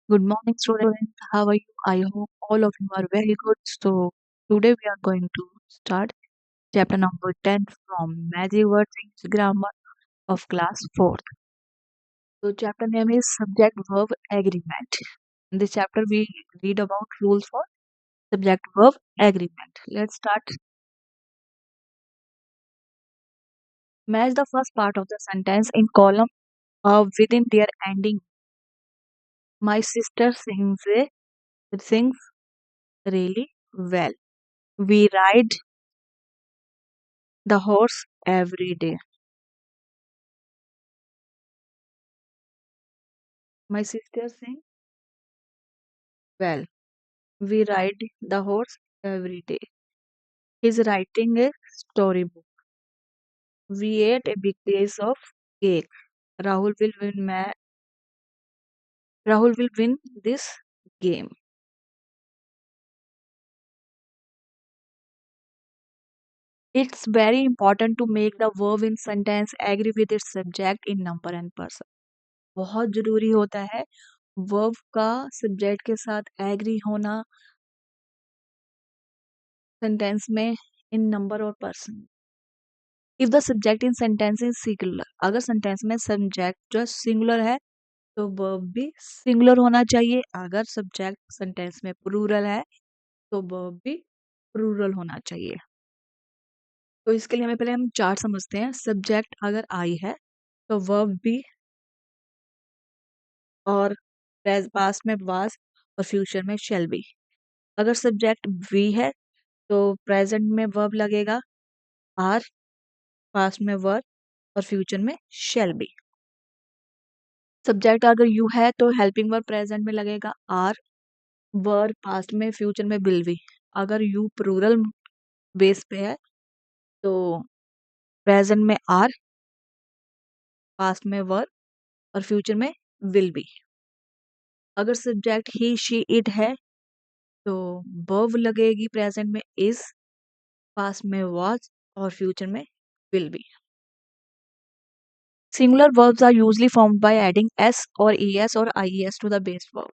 Good morning, students. How are you? I hope all of you are very good. So, today we are going to start chapter number 10 from Magic Words English Grammar of class 4th. So, chapter name is Subject Verb Agreement. In this chapter, we read about rules for subject verb agreement. Let's start. Match the first part of the sentence in column within their ending. My sister sings really well. We ride the horse every day. My sister sings well. We ride the horse every day. He's writing a storybook. We ate a big piece of cake. Rahul will win. Rahul will win this game. It's very important to make the verb in sentence agree with its subject in number and person. बहुत जरूरी होता है verb का subject के साथ agree होना sentence में इन number और person. If the subject in sentence is singular, अगर सेंटेंस में सब्जेक्ट जो सिंगुलर है तो वर्ब भी सिंगुलर होना चाहिए. अगर सब्जेक्ट सेंटेंस में प्लूरल है तो वर्ब भी प्लूरल होना चाहिए. तो इसके लिए हमें पहले हम चार्ट समझते हैं. सब्जेक्ट अगर आई है तो वर्ब भी, और पास्ट में वाज और फ्यूचर में शैल बी. अगर सब्जेक्ट वी है तो प्रेजेंट में वर्ब लगेगा आर, पास्ट में वर्ब और फ्यूचर में शैल बी. सब्जेक्ट अगर यू है तो हेल्पिंग वर्ब प्रेजेंट में लगेगा आर, वर्ब पास्ट में, फ्यूचर में विल बी. अगर यू प्लूरल बेस पे है तो प्रेजेंट में आर, पास्ट में वर्ब और फ्यूचर में विल बी. अगर सब्जेक्ट ही शी इट है तो वर्ब लगेगी प्रेजेंट में इज, पास्ट में वाज और फ्यूचर में will be. Singular verbs are usually formed by adding s or es or ies to the base verb.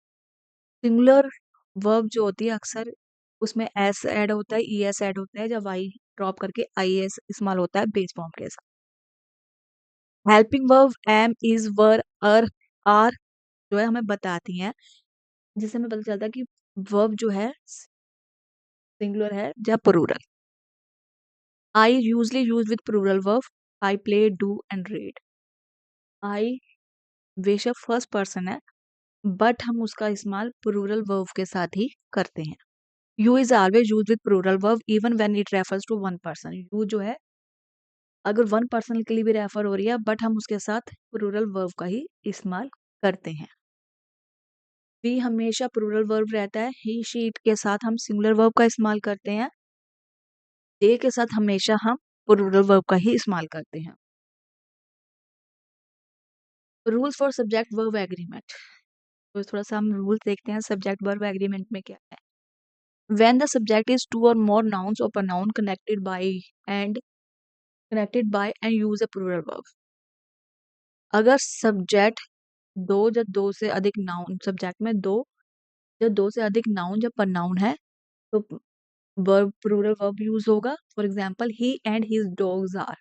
Singular verb जो होती है अक्सर उसमें एस ऐड होता है, ईएस ऐड होता है, जब आई ड्रॉप करके आईएस इस्तेमाल होता है बेस फॉर्म के साथ. Helping verb am, is, were, are, are जो है हमें बताती हैं, जिससे हमें पता चलता है कि वर्ब जो है सिंगुलर है या plural. I usually use with plural verb. I play, do and read. I बेशक फर्स्ट पर्सन है बट हम उसका इस्तेमाल प्लूरल वर्ब के साथ ही करते हैं. You is always use with plural verb even when it refers to one person. You जो है अगर वन पर्सन के लिए भी रेफर हो रही है बट हम उसके साथ प्लूरल वर्ब का ही इस्तेमाल करते हैं. वी हमेशा प्लूरल वर्ब रहता है. ही शी इट के साथ हम सिंगुलर वर्ब का इस्तेमाल करते हैं. दे के साथ हमेशा हम प्लूरल वर्ब का ही इस्तेमाल करते हैं. Rules for subject verb agreement. तो थोड़ा सा हम रूल्स देखते हैं सब्जेक्ट वर्ब एग्रीमेंट में क्या है. When the subject is two or more nouns or pronoun connected by and use a plural verb. अगर सब्जेक्ट दो से अधिक नाउन, सब्जेक्ट में दो से अधिक नाउन या प्रनाउन है तो वर्ब प्लूरल वर्ब यूज होगा. For example he and his dogs are.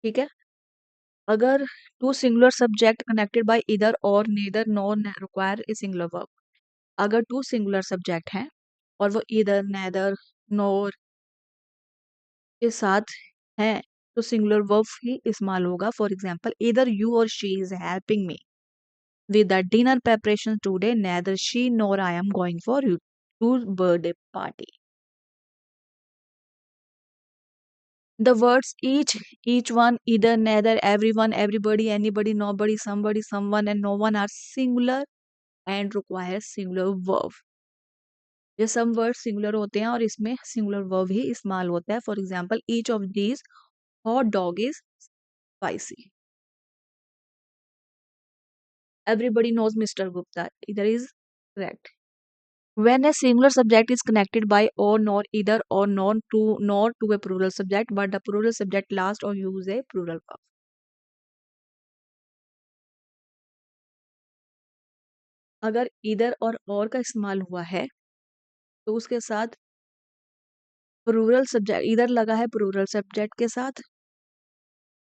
ठीक है. अगर two singular subject connected by either or neither nor require a singular verb. अगर टू सिंगुलर सब्जेक्ट हैं और वो इधर, नेदर, नॉर के साथ हैं तो सिंगुलर वर्ब ही इस्तेमाल होगा. फॉर एग्जांपल इधर यू और she is helping me with the dinner preparation today. Neither she nor I am going for your birthday party. The words each one, either, neither, everyone, everybody, anybody, nobody, somebody, someone, and no one are singular and require singular verb. ये सब word singular होते हैं और इसमें singular verb ही इस्तेमाल होता है. For example each of these hot dog is spicy. Everybody knows Mr. Gupta. Either is correct. When a singular subject is connected by or nor, either or nor to a plural subject, but the plural subject last or use a plural verb. अगर इधर और का इस्तेमाल हुआ है तो उसके साथ प्लूरल सब्जेक्ट इधर लगा है प्लूरल सब्जेक्ट के साथ,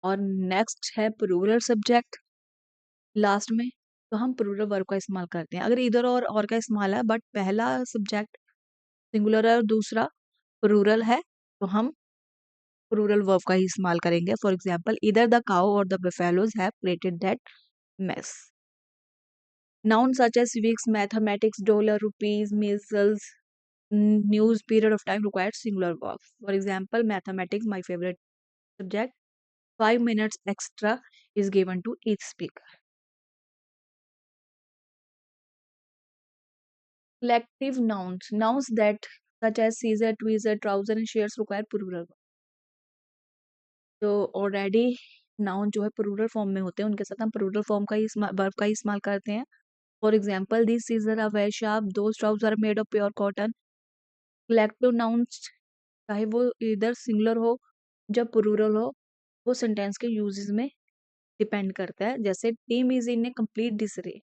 और नेक्स्ट है प्लूरल सब्जेक्ट लास्ट में, तो हम प्लूरल वर्ब का इस्तेमाल करते हैं। अगर इधर और का इस्तेमाल है बट पहला सब्जेक्ट सिंगुलर है और दूसरा प्लूरल है, तो हम प्लूरल वर्ब का ही इस्तेमाल करेंगे। फॉर एग्जाम्पल, इधर द काउ और the buffaloes have created that mess. Nouns such as weeks, mathematics, dollar, rupees, measles, news, period of time required singular verb. For example, mathematics, my favorite subject. 5 minutes extra is given to each speaker. Collective nouns, nouns that such as Caesar, tweezer, trouser and shares require plural verb. तो already noun जो है plural form में होते हैं, उनके साथ हम plural form का ही वर्ब का ही इस्तेमाल करते हैं। For example, this scissor are very sharp, those trouser are made of pure cotton. Collective nouns चाहे वो इधर सिंगुलर हो जब प्लूरल हो, वो सेंटेंस के यूजेस में डिपेंड करता है। जैसे team is in a complete disarray,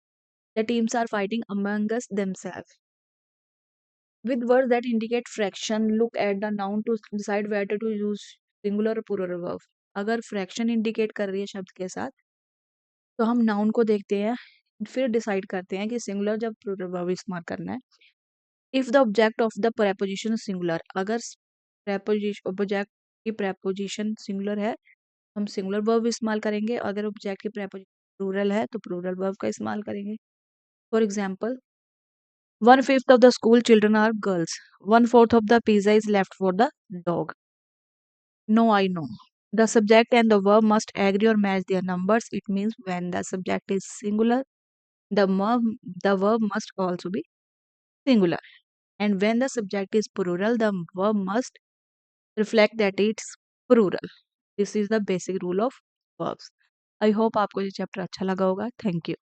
the teams are fighting amongst themselves. With words that indicate fraction, look at the noun to decide whether to use singular or plural verb. अगर fraction indicate कर रही है शब्द के साथ, तो हम noun को देखते हैं, फिर डिसाइड करते हैं कि सिंगुलर जब प्लूरल वर्ब इस्तेमाल करना है। If the object of the preposition singular, अगर ऑब्जेक्ट की प्रेपोजिशन सिंगुलर है, हम सिंगुलर वर्ब इस्तेमाल करेंगे। अगर ऑब्जेक्ट की प्रेपोजिशन प्लूरल है तो प्लूरल वर्ब का इस्तेमाल करेंगे। For example, 1/5 of the school children are girls. 1/4 of the pizza is left for the dog. No, I know. The subject and the verb must agree or match their numbers. It means when the subject is singular, the verb must also be singular. And when the subject is plural, the verb must reflect that it's plural. This is the basic rule of verbs. I hope आपको ये chapter अच्छा लगा होगा। Thank you.